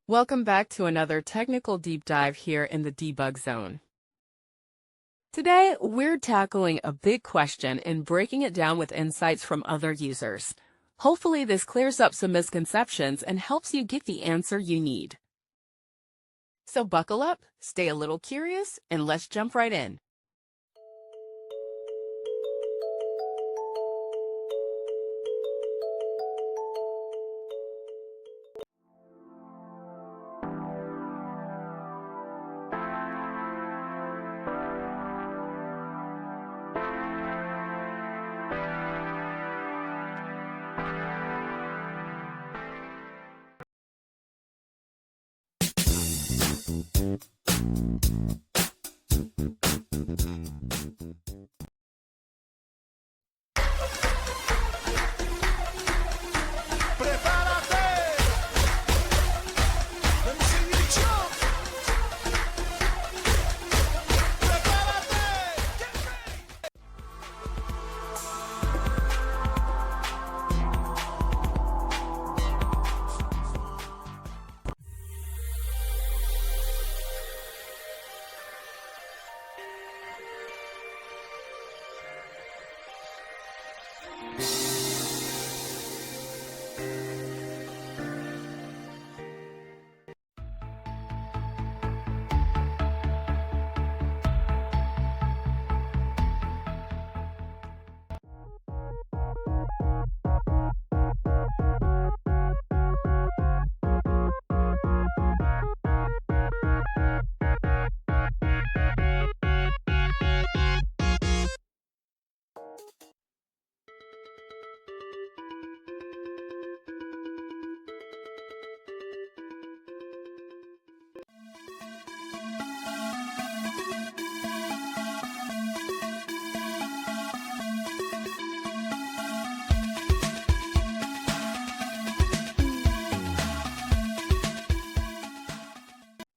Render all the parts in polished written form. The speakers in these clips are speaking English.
Welcome back to another technical deep dive here in the debug zone. Today, we're tackling a big question and breaking it down with insights from other users. Hopefully, this clears up some misconceptions and helps you get the answer you need. So buckle up, stay a little curious, and let's jump right in.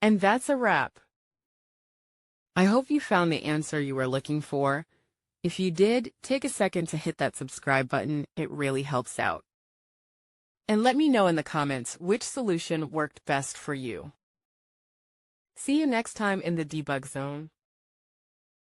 And that's a wrap. I hope you found the answer you were looking for. If you did, take a second to hit that subscribe button. It really helps out. And let me know in the comments which solution worked best for you. See you next time in the debug zone.